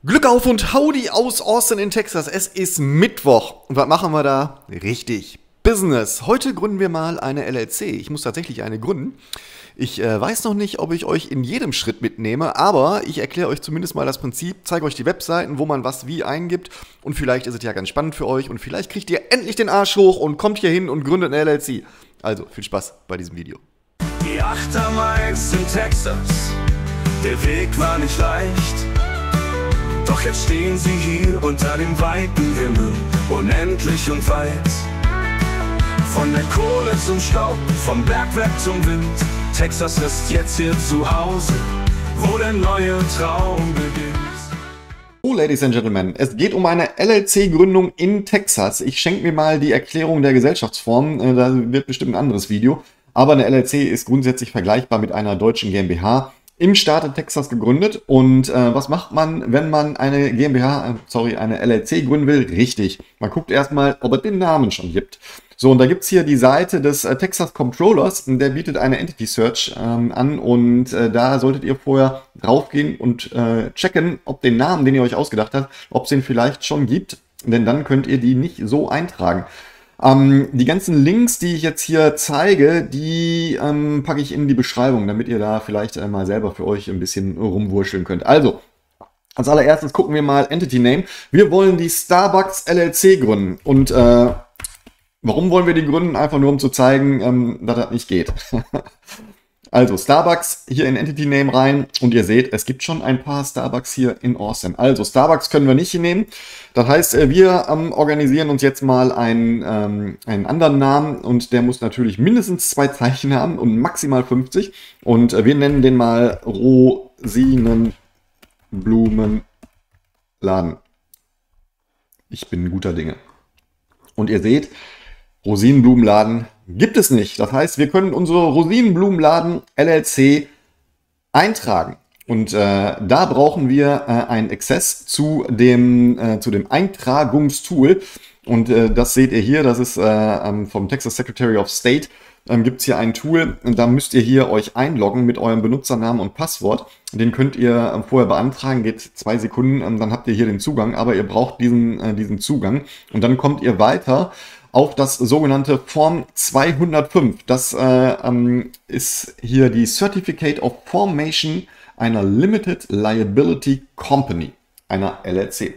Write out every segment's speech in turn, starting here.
Glück auf und Howdy aus Austin in Texas. Es ist Mittwoch. Und was machen wir da? Richtig. Business. Heute gründen wir mal eine LLC. Ich muss tatsächlich eine gründen. Ich weiß noch nicht, ob ich euch in jedem Schritt mitnehme, aber ich erkläre euch zumindest mal das Prinzip, zeige euch die Webseiten, wo man was wie eingibt und vielleicht ist es ja ganz spannend für euch und vielleicht kriegt ihr endlich den Arsch hoch und kommt hier hin und gründet eine LLC. Also, viel Spaß bei diesem Video. Die 8 am 1 in Texas, der Weg war nicht leicht. Doch jetzt stehen sie hier unter dem weiten Himmel, unendlich und weit. Von der Kohle zum Staub, vom Bergwerk zum Wind, Texas ist jetzt hier zu Hause, wo der neue Traum beginnt. Oh, Ladies and Gentlemen, es geht um eine LLC-Gründung in Texas. Ich schenke mir mal die Erklärung der Gesellschaftsform, da wird bestimmt ein anderes Video. Aber eine LLC ist grundsätzlich vergleichbar mit einer deutschen GmbH. Im Staate Texas gegründet. Und was macht man, wenn man eine eine LLC gründen will? Richtig. Man guckt erstmal, ob es den Namen schon gibt. So, und da gibt es hier die Seite des Texas Comptrollers, der bietet eine Entity Search an und da solltet ihr vorher draufgehen und checken, ob den Namen, den ihr euch ausgedacht habt, ob es den vielleicht schon gibt, denn dann könnt ihr die nicht so eintragen. Die ganzen Links, die ich jetzt hier zeige, die packe ich in die Beschreibung, damit ihr da vielleicht mal selber für euch ein bisschen rumwurscheln könnt. Also, als allererstes gucken wir mal Entity Name. Wir wollen die Starbucks LLC gründen und warum wollen wir die gründen? Einfach nur, um zu zeigen, dass das nicht geht. Also Starbucks hier in Entity Name rein und ihr seht, es gibt schon ein paar Starbucks hier in Austin. Also Starbucks können wir nicht hier nehmen. Das heißt, wir organisieren uns jetzt mal einen anderen Namen und der muss natürlich mindestens 2 Zeichen haben und maximal 50. Und wir nennen den mal Rosinenblumenladen. Ich bin guter Dinge. Und ihr seht, Rosinenblumenladen gibt es nicht. Das heißt, wir können unsere Rosinenblumenladen LLC eintragen. Und da brauchen wir einen Access zu dem Eintragungstool. Und das seht ihr hier, das ist vom Texas Secretary of State. Gibt es hier ein Tool und da müsst ihr hier euch einloggen mit eurem Benutzernamen und Passwort. Den könnt ihr vorher beantragen, geht 2 Sekunden, dann habt ihr hier den Zugang, aber ihr braucht diesen Zugang und dann kommt ihr weiter auf das sogenannte Form 205. Das ist hier die Certificate of Formation einer Limited Liability Company, einer LLC.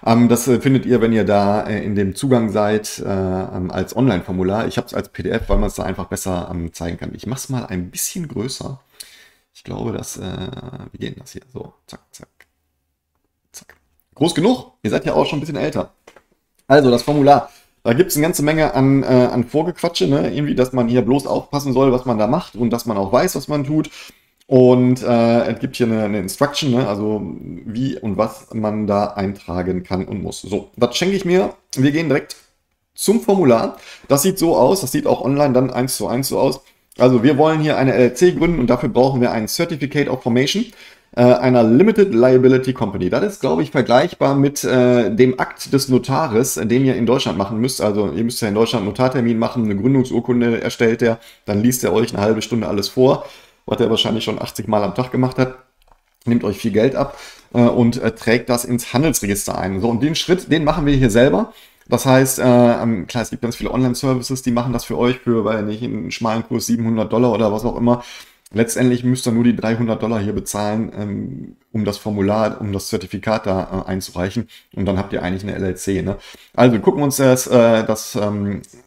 Das findet ihr, wenn ihr da in dem Zugang seid, als Online-Formular. Ich habe es als PDF, weil man es da einfach besser zeigen kann. Ich mache es mal ein bisschen größer. Ich glaube, wie geht das hier? So, zack, zack, zack. Groß genug? Ihr seid ja auch schon ein bisschen älter. Also, das Formular. Da gibt es eine ganze Menge an Vorgequatsche, ne? Irgendwie, dass man hier bloß aufpassen soll, was man da macht und dass man auch weiß, was man tut. Und es gibt hier eine Instruction, ne? Also wie und was man da eintragen kann und muss. So, das schenke ich mir. Wir gehen direkt zum Formular. Das sieht so aus, das sieht auch online dann 1:1 so aus. Also wir wollen hier eine LLC gründen und dafür brauchen wir ein Certificate of Formation einer Limited Liability Company. Das ist, glaube ich, vergleichbar mit dem Akt des Notares, den ihr in Deutschland machen müsst. Also ihr müsst ja in Deutschland einen Notartermin machen, eine Gründungsurkunde erstellt er, dann liest er euch eine halbe Stunde alles vor, was er wahrscheinlich schon 80 Mal am Tag gemacht hat, nimmt euch viel Geld ab und trägt das ins Handelsregister ein. So, und den Schritt, den machen wir hier selber. Das heißt, klar, es gibt ganz viele Online-Services, die machen das für euch für, weil nicht einen schmalen Kurs $700 oder was auch immer. Letztendlich müsst ihr nur die $300 hier bezahlen, um das Formular, um das Zertifikat da einzureichen. Und dann habt ihr eigentlich eine LLC. Ne? Also gucken wir uns das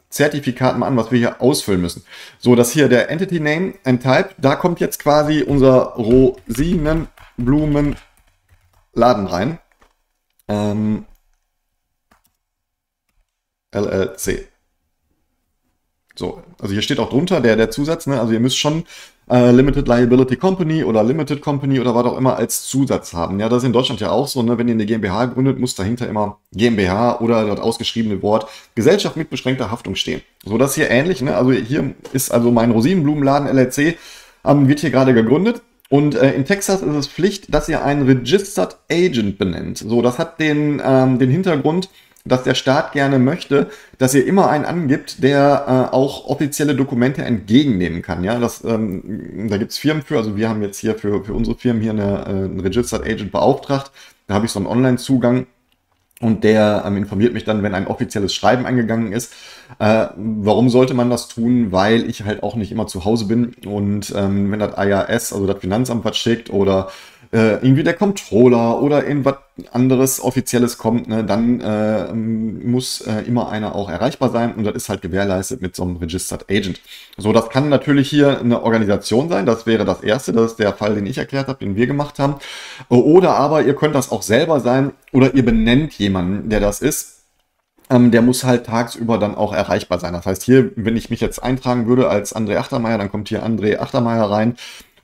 Zertifikat mal an, was wir hier ausfüllen müssen. So, das hier der Entity Name and Type, da kommt jetzt quasi unser Rosinenblumenladen rein. LLC. So, also hier steht auch drunter der Zusatz, ne? Also ihr müsst schon Limited Liability Company oder Limited Company oder was auch immer als Zusatz haben. Ja, das ist in Deutschland ja auch so, ne? Wenn ihr eine GmbH gründet, muss dahinter immer GmbH oder das ausgeschriebene Wort Gesellschaft mit beschränkter Haftung stehen. So, das hier ähnlich, ne? Also hier ist also mein Rosinenblumenladen LLC, wird hier gerade gegründet. Und in Texas ist es Pflicht, dass ihr einen Registered Agent benennt. So, das hat den Hintergrund, dass der Staat gerne möchte, dass ihr immer einen angibt, der auch offizielle Dokumente entgegennehmen kann. Ja, da gibt es Firmen für, also wir haben jetzt hier für unsere Firmen hier einen Registered Agent beauftragt. Da habe ich so einen Online-Zugang. Und der informiert mich dann, wenn ein offizielles Schreiben eingegangen ist. Warum sollte man das tun? Weil ich halt auch nicht immer zu Hause bin. Und wenn das IRS, also das Finanzamt, was schickt oder irgendwie der Controller oder irgendwas anderes Offizielles kommt, ne, dann muss immer einer auch erreichbar sein. Und das ist halt gewährleistet mit so einem Registered Agent. So, das kann natürlich hier eine Organisation sein. Das wäre das Erste. Das ist der Fall, den ich erklärt habe, den wir gemacht haben. Oder aber ihr könnt das auch selber sein oder ihr benennt jemanden, der das ist. Der muss halt tagsüber dann auch erreichbar sein. Das heißt hier, wenn ich mich jetzt eintragen würde als André Achtermeier, dann kommt hier André Achtermeier rein.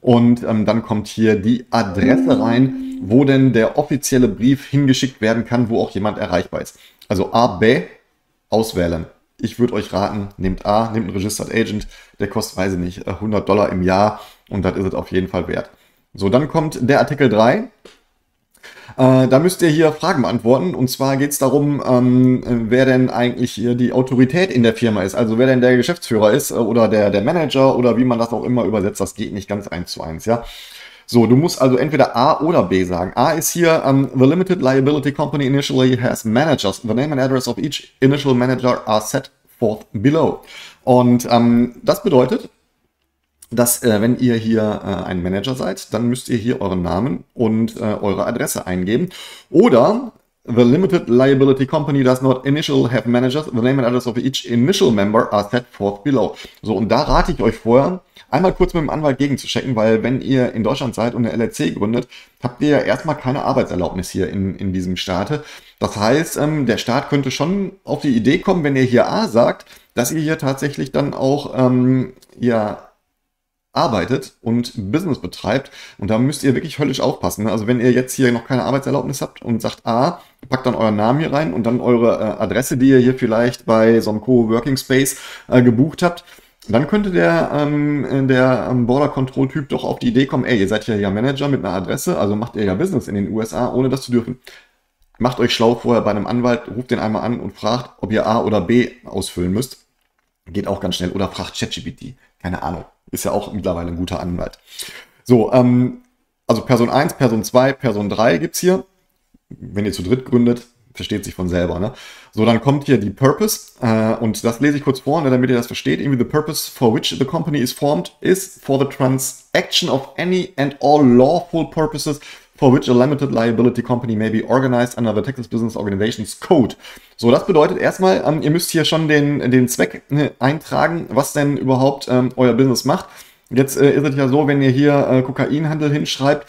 Und dann kommt hier die Adresse rein, wo denn der offizielle Brief hingeschickt werden kann, wo auch jemand erreichbar ist. Also A, B, auswählen. Ich würde euch raten, nehmt A, nehmt einen Registered Agent, der kostet, weiß ich nicht, $100 im Jahr und das ist es auf jeden Fall wert. So, dann kommt der Artikel 3. Da müsst ihr hier Fragen beantworten. Und zwar geht es darum, wer denn eigentlich hier die Autorität in der Firma ist. Also wer denn der Geschäftsführer ist oder der Manager oder wie man das auch immer übersetzt. Das geht nicht ganz 1:1, ja. So, du musst also entweder A oder B sagen. A ist hier, the limited liability company initially has managers. The name and address of each initial manager are set forth below. Und das bedeutet, dass wenn ihr hier ein Manager seid, dann müsst ihr hier euren Namen und eure Adresse eingeben. Oder the limited liability company does not initially have managers. The name and address of each initial member are set forth below. So, und da rate ich euch vorher, einmal kurz mit dem Anwalt gegenzuchecken, weil wenn ihr in Deutschland seid und eine LLC gründet, habt ihr ja erstmal keine Arbeitserlaubnis hier in diesem Staate. Das heißt, der Staat könnte schon auf die Idee kommen, wenn ihr hier A sagt, dass ihr hier tatsächlich dann auch arbeitet und Business betreibt. Und da müsst ihr wirklich höllisch aufpassen. Ne? Also wenn ihr jetzt hier noch keine Arbeitserlaubnis habt und sagt A, packt dann euren Namen hier rein und dann eure Adresse, die ihr hier vielleicht bei so einem Coworking Space gebucht habt, dann könnte der Border Control Typ doch auf die Idee kommen, ey, ihr seid ja Manager mit einer Adresse, also macht ihr ja Business in den USA, ohne das zu dürfen. Macht euch schlau vorher bei einem Anwalt, ruft den einmal an und fragt, ob ihr A oder B ausfüllen müsst. Geht auch ganz schnell. Oder fragt ChatGPT. Keine Ahnung. Ist ja auch mittlerweile ein guter Anwalt. So, also Person 1, Person 2, Person 3 gibt's hier. Wenn ihr zu dritt gründet, versteht sich von selber. Ne? So, dann kommt hier die Purpose. Und das lese ich kurz vor, ne, damit ihr das versteht. Irgendwie the purpose for which the company is formed is for the transaction of any and all lawful purposes for which a limited liability company may be organized under the Texas Business Organizations Code. So, das bedeutet erstmal, ihr müsst hier schon den Zweck eintragen, was denn überhaupt euer Business macht. Jetzt ist es ja so, wenn ihr hier Kokainhandel hinschreibt,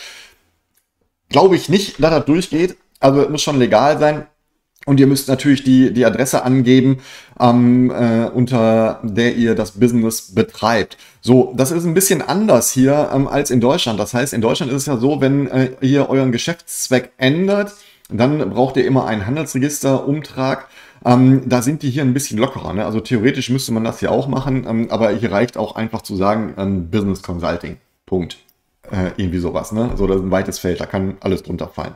glaube ich nicht, dass das durchgeht. Also es muss schon legal sein. Und ihr müsst natürlich die Adresse angeben, unter der ihr das Business betreibt. So, das ist ein bisschen anders hier als in Deutschland. Das heißt, in Deutschland ist es ja so, wenn ihr euren Geschäftszweck ändert, dann braucht ihr immer einen Handelsregisterumtrag. Da sind die hier ein bisschen lockerer. Ne? Also theoretisch müsste man das hier auch machen, aber hier reicht auch einfach zu sagen, Business Consulting. Punkt. Irgendwie sowas. Ne? So, das ist ein weites Feld, da kann alles drunter fallen.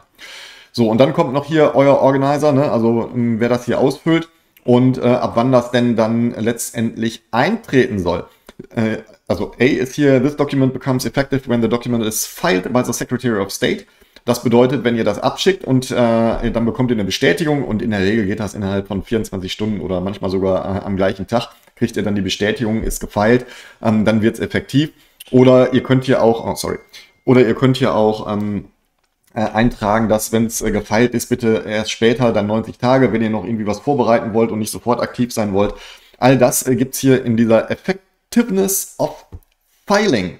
So, und dann kommt noch hier euer Organizer, ne? Also wer das hier ausfüllt und ab wann das denn dann letztendlich eintreten soll. Also A ist hier, this document becomes effective when the document is filed by the Secretary of State. Das bedeutet, wenn ihr das abschickt und dann bekommt ihr eine Bestätigung und in der Regel geht das innerhalb von 24 Stunden oder manchmal sogar am gleichen Tag, kriegt ihr dann die Bestätigung, ist gefeilt, dann wird es effektiv. Oder ihr könnt hier auch, eintragen, dass wenn es gefeilt ist, bitte erst später, dann 90 Tage, wenn ihr noch irgendwie was vorbereiten wollt und nicht sofort aktiv sein wollt. All das gibt's hier in dieser Effectiveness of Filing.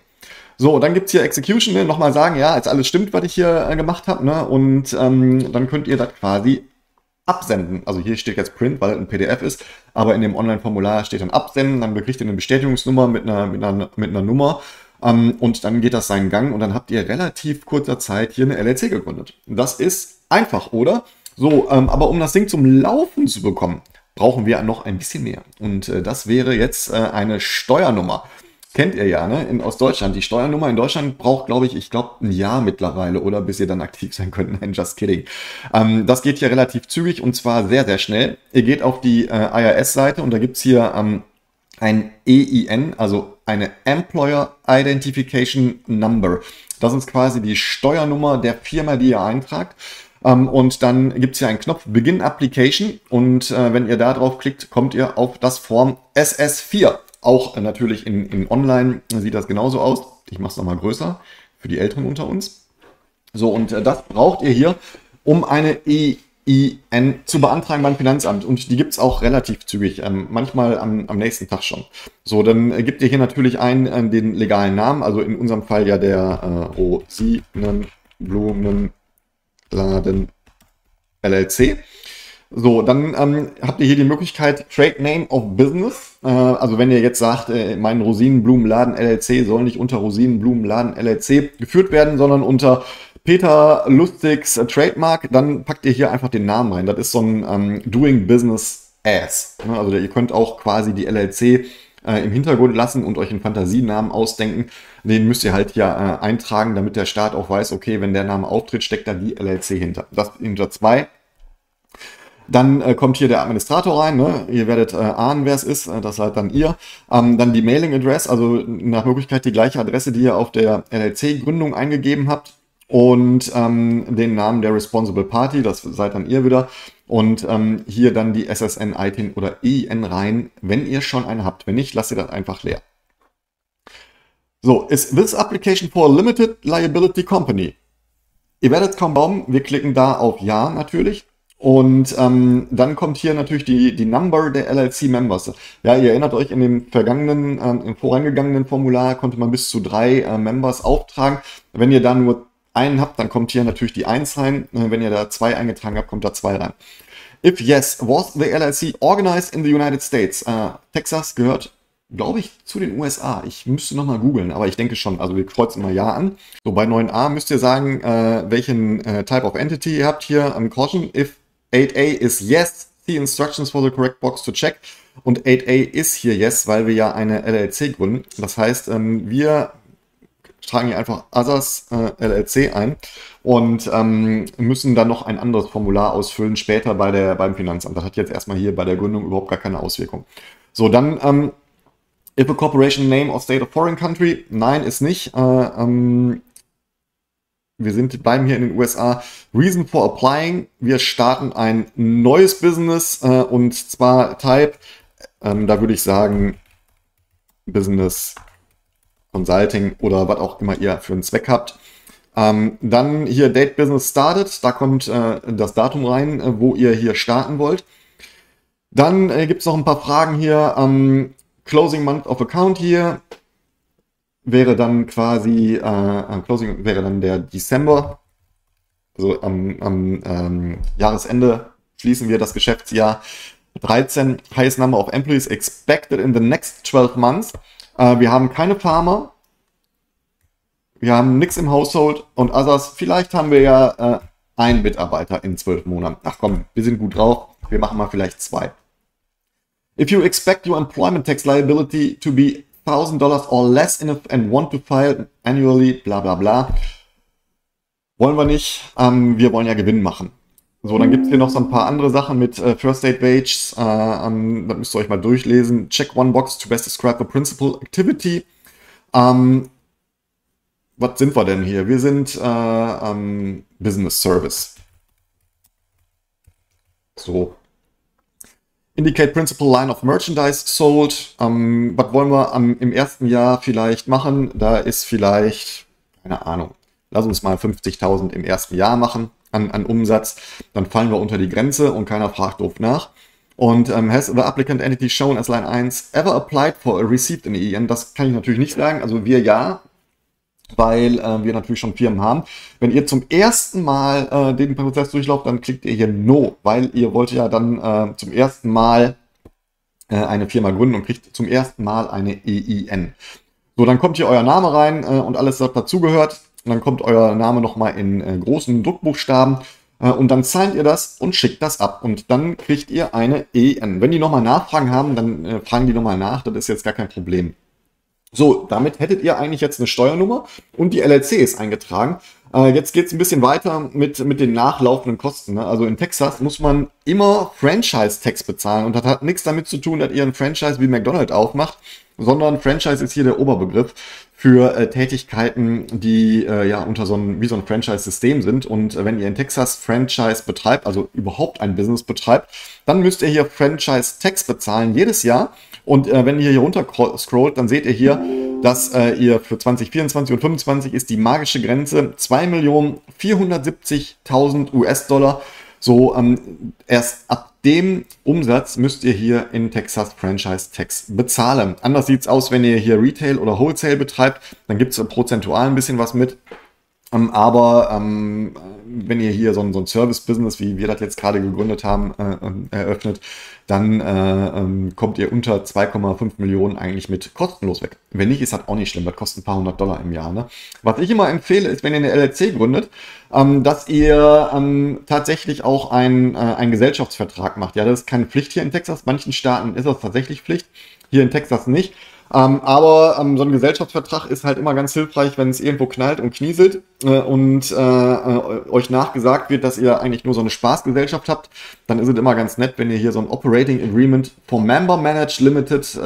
So, dann gibt's hier Execution, ne? Nochmal sagen, ja, jetzt alles stimmt, was ich hier gemacht habe, ne? Und dann könnt ihr das quasi absenden. Also hier steht jetzt Print, weil es ein PDF ist, aber in dem Online-Formular steht dann absenden, dann bekriegt ihr eine Bestätigungsnummer mit einer Nummer. Und dann geht das seinen Gang und dann habt ihr relativ kurzer Zeit hier eine LLC gegründet. Das ist einfach, oder? So, aber um das Ding zum Laufen zu bekommen, brauchen wir noch ein bisschen mehr. Und das wäre jetzt eine Steuernummer. Kennt ihr ja, ne? Aus Deutschland. Die Steuernummer in Deutschland braucht, glaube ich, ein Jahr mittlerweile, oder bis ihr dann aktiv sein könnt. Nein, just kidding. Das geht hier relativ zügig und zwar sehr, sehr schnell. Ihr geht auf die IRS-Seite und da gibt's hier ein EIN, also eine Employer Identification Number. Das ist quasi die Steuernummer der Firma, die ihr eintragt. Und dann gibt es hier einen Knopf Begin Application und wenn ihr da drauf klickt, kommt ihr auf das Form SS4. Auch natürlich in Online sieht das genauso aus. Ich mache es nochmal größer für die Älteren unter uns. So, und das braucht ihr hier, um eine EIN zu beantragen beim Finanzamt. Und die gibt es auch relativ zügig, manchmal am nächsten Tag schon. So, dann gebt ihr hier natürlich den legalen Namen, also in unserem Fall ja der Rosinen Blumenladen LLC. So, dann habt ihr hier die Möglichkeit Trade Name of Business. Also wenn ihr jetzt sagt, mein Rosinenblumenladen LLC soll nicht unter Rosinenblumenladen LLC geführt werden, sondern unter Peter Lustigs Trademark, dann packt ihr hier einfach den Namen rein. Das ist so ein Doing Business As. Also ihr könnt auch quasi die LLC im Hintergrund lassen und euch einen Fantasienamen ausdenken. Den müsst ihr halt hier eintragen, damit der Staat auch weiß, okay, wenn der Name auftritt, steckt da die LLC hinter. Das hinter 2. Dann kommt hier der Administrator rein, ne? Ihr werdet ahnen, wer es ist, das seid dann ihr. Dann die Mailing Address, also nach Möglichkeit die gleiche Adresse, die ihr auf der LLC-Gründung eingegeben habt. Und den Namen der Responsible Party, das seid dann ihr wieder. Und hier dann die SSN-ITIN oder EIN rein, wenn ihr schon eine habt. Wenn nicht, lasst ihr das einfach leer. So, is this application for a limited liability company? Ihr werdet kaum glauben, wir klicken da auf Ja natürlich. Und dann kommt hier natürlich die Number der LLC-Members. Ja, ihr erinnert euch, in dem im vorangegangenen Formular konnte man bis zu 3 Members auftragen. Wenn ihr da nur einen habt, dann kommt hier natürlich die 1 rein. Wenn ihr da 2 eingetragen habt, kommt da 2 rein. If yes, was the LLC organized in the United States? Texas gehört, glaube ich, zu den USA. Ich müsste nochmal googeln, aber ich denke schon. Also wir kreuzen mal Ja an. So, bei 9a müsst ihr sagen, welchen Type of Entity ihr habt hier. Caution, if 8a is yes, see instructions for the correct box to check. Und 8a ist hier yes, weil wir ja eine LLC gründen. Das heißt, wir tragen hier einfach Others LLC ein und müssen dann noch ein anderes Formular ausfüllen später beim Finanzamt. Das hat jetzt erstmal hier bei der Gründung überhaupt gar keine Auswirkung. So, dann if a corporation name or state of foreign country, nein, ist nicht. Wir bleiben hier in den USA. Reason for applying. Wir starten ein neues Business und zwar Type, da würde ich sagen Business Consulting oder was auch immer ihr für einen Zweck habt. Dann hier Date Business Started. Da kommt das Datum rein, wo ihr hier starten wollt. Dann gibt es noch ein paar Fragen hier. Closing Month of Account hier. Wäre dann quasi, Closing wäre dann der Dezember. Also am Jahresende schließen wir das Geschäftsjahr. 13, highest number of employees expected in the next 12 months. Wir haben keine Farmer. Wir haben nichts im Household und Others. Vielleicht haben wir ja einen Mitarbeiter in 12 Monaten. Ach komm, wir sind gut drauf. Wir machen mal vielleicht 2. If you expect your employment tax liability to be $1,000 or less and want to file annually, bla bla bla. Wollen wir nicht. Wir wollen ja Gewinn machen. So, dann gibt es hier noch so ein paar andere Sachen mit First Aid Wages. Das müsst ihr euch mal durchlesen. Check one box to best describe the principal activity. Was sind wir denn hier? Wir sind Business Service. So. Indicate principal line of merchandise sold. Was wollen wir im ersten Jahr vielleicht machen? Da ist vielleicht, keine Ahnung, lass uns mal 50.000 im ersten Jahr machen an Umsatz. Dann fallen wir unter die Grenze und keiner fragt doof nach. Und has the applicant entity shown as line 1 ever applied for a received in EIN? Das kann ich natürlich nicht sagen. Also wir ja, weil wir natürlich schon Firmen haben. Wenn ihr zum ersten Mal den Prozess durchlauft, dann klickt ihr hier No, weil ihr wollt ja dann zum ersten Mal eine Firma gründen und kriegt zum ersten Mal eine EIN. So, dann kommt hier euer Name rein und alles, was dazugehört. Und dann kommt euer Name nochmal in großen Druckbuchstaben und dann signt ihr das und schickt das ab. Und dann kriegt ihr eine EIN. Wenn die nochmal Nachfragen haben, dann fragen die nochmal nach. Das ist jetzt gar kein Problem. So, damit hättet ihr eigentlich jetzt eine Steuernummer und die LLC ist eingetragen. Jetzt geht es ein bisschen weiter mit den nachlaufenden Kosten. Ne? Also in Texas muss man immer Franchise-Tax bezahlen und das hat nichts damit zu tun, dass ihr ein Franchise wie McDonald's aufmacht, sondern Franchise ist hier der Oberbegriff für Tätigkeiten, die unter wie so ein Franchise-System sind. Und wenn ihr in Texas Franchise betreibt, also überhaupt ein Business betreibt, dann müsst ihr hier Franchise-Tax bezahlen jedes Jahr. Und wenn ihr hier runter scrollt, dann seht ihr hier, dass ihr für 2024 und 2025 ist die magische Grenze 2.470.000 US-Dollar. So, erst ab dem Umsatz müsst ihr hier in Texas Franchise Tax bezahlen. Anders sieht es aus, wenn ihr hier Retail oder Wholesale betreibt. Dann gibt es prozentual ein bisschen was mit. Aber wenn ihr hier so ein Service-Business, wie wir das jetzt gerade gegründet haben, eröffnet, dann kommt ihr unter 2,5 Millionen eigentlich mit kostenlos weg. Wenn nicht, ist das auch nicht schlimm. Das kostet ein paar $100 im Jahr. Ne? Was ich immer empfehle, ist, wenn ihr eine LLC gründet, dass ihr tatsächlich auch einen Gesellschaftsvertrag macht. Ja, das ist keine Pflicht hier in Texas. Manchen Staaten ist das tatsächlich Pflicht. Hier in Texas nicht. Aber so ein Gesellschaftsvertrag ist halt immer ganz hilfreich, wenn es irgendwo knallt und knieselt und euch nachgesagt wird, dass ihr eigentlich nur so eine Spaßgesellschaft habt. Dann ist es immer ganz nett, wenn ihr hier so ein Operating Agreement for Member Managed Limited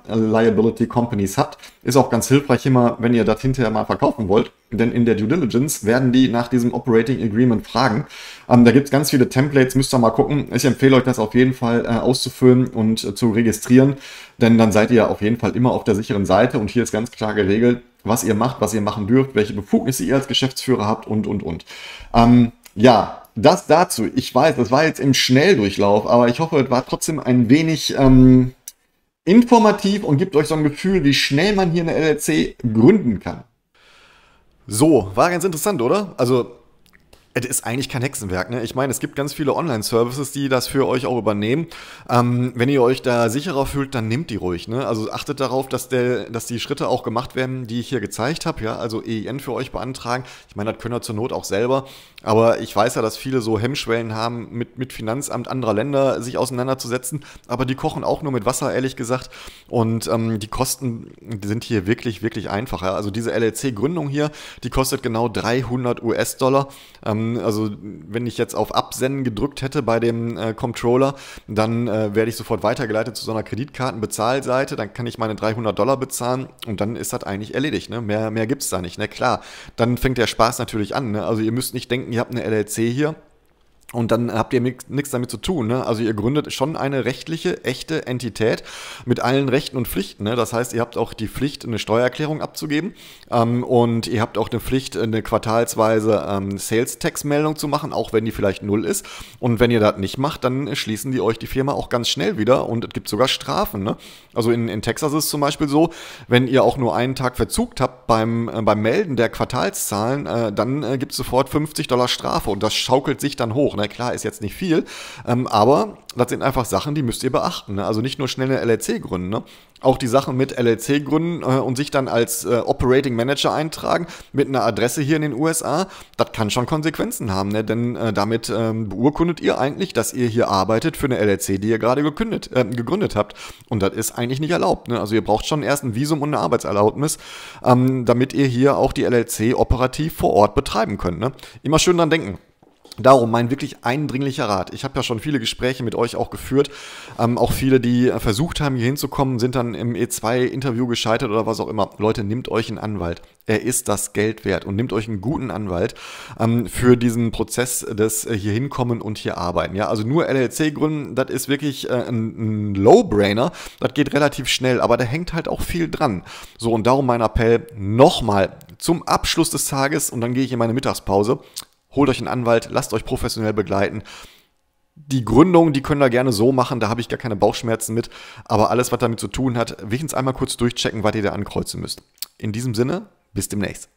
Liability Companies habt. Ist auch ganz hilfreich immer, wenn ihr das hinterher mal verkaufen wollt. Denn in der Due Diligence werden die nach diesem Operating Agreement fragen. Da gibt es ganz viele Templates, müsst ihr mal gucken. Ich empfehle euch das auf jeden Fall auszufüllen und zu registrieren. Denn dann seid ihr auf jeden Fall immer auf der sicheren Seite. Und hier ist ganz klar geregelt, was ihr macht, was ihr machen dürft, welche Befugnisse ihr als Geschäftsführer habt und. Ja, das dazu. Ich weiß, das war jetzt im Schnelldurchlauf, aber ich hoffe, es war trotzdem ein wenig informativ und gibt euch so ein Gefühl, wie schnell man hier eine LLC gründen kann. So, war ganz interessant, oder? Also, es ist eigentlich kein Hexenwerk, ne? Ich meine, es gibt ganz viele Online-Services, die das für euch auch übernehmen. Wenn ihr euch da sicherer fühlt, dann nehmt die ruhig, ne? Also achtet darauf, dass die Schritte auch gemacht werden, die ich hier gezeigt habe, ja? Also EIN für euch beantragen. Ich meine, das könnt ihr zur Not auch selber. Aber ich weiß ja, dass viele so Hemmschwellen haben, mit Finanzamt anderer Länder sich auseinanderzusetzen. Aber die kochen auch nur mit Wasser, ehrlich gesagt. Und die Kosten sind hier wirklich, wirklich einfach, ja? Also diese LLC-Gründung hier, die kostet genau 300 US-Dollar. Also wenn ich jetzt auf Absenden gedrückt hätte bei dem Comptroller, dann werde ich sofort weitergeleitet zu so einer Kreditkartenbezahlseite, dann kann ich meine 300 Dollar bezahlen und dann ist das eigentlich erledigt. Ne? Mehr gibt es da nicht. Ne? Klar, dann fängt der Spaß natürlich an. Ne? Also ihr müsst nicht denken, ihr habt eine LLC hier und dann habt ihr nichts damit zu tun. Ne? Also ihr gründet schon eine rechtliche, echte Entität mit allen Rechten und Pflichten. Ne? Das heißt, ihr habt auch die Pflicht, eine Steuererklärung abzugeben und ihr habt auch eine Pflicht, eine quartalsweise Sales-Tax-Meldung zu machen, auch wenn die vielleicht 0 ist. Und wenn ihr das nicht macht, dann schließen die euch die Firma auch ganz schnell wieder und es gibt sogar Strafen. Ne? Also in Texas ist es zum Beispiel so, wenn ihr auch nur einen Tag Verzug habt beim Melden der Quartalszahlen, dann gibt es sofort 50 Dollar Strafe und das schaukelt sich dann hoch. Ne? Klar, ist jetzt nicht viel, aber das sind einfach Sachen, die müsst ihr beachten. Ne? Also nicht nur schnell eine LLC gründen, ne? Auch die Sachen mit LLC gründen und sich dann als Operating Manager eintragen mit einer Adresse hier in den USA, das kann schon Konsequenzen haben, ne? Denn damit beurkundet ihr eigentlich, dass ihr hier arbeitet für eine LLC, die ihr gerade gegründet habt. Und das ist eigentlich nicht erlaubt. Ne? Also ihr braucht schon erst ein Visum und eine Arbeitserlaubnis, damit ihr hier auch die LLC operativ vor Ort betreiben könnt. Ne? Immer schön dran denken. Darum mein wirklich eindringlicher Rat. Ich habe ja schon viele Gespräche mit euch auch geführt. Auch viele, die versucht haben, hier hinzukommen, sind dann im E2-Interview gescheitert oder was auch immer. Leute, nehmt euch einen Anwalt. Er ist das Geld wert und nehmt euch einen guten Anwalt für diesen Prozess des hier hinkommen und hier arbeiten. Ja, also nur LLC gründen, das ist wirklich ein Low-Brainer. Das geht relativ schnell, aber da hängt halt auch viel dran. So, und darum mein Appell nochmal zum Abschluss des Tages und dann gehe ich in meine Mittagspause. Holt euch einen Anwalt, lasst euch professionell begleiten. Die Gründung, die könnt ihr gerne so machen, da habe ich gar keine Bauchschmerzen mit. Aber alles, was damit zu tun hat, wenigstens einmal kurz durchchecken, was ihr da ankreuzen müsst. In diesem Sinne, bis demnächst.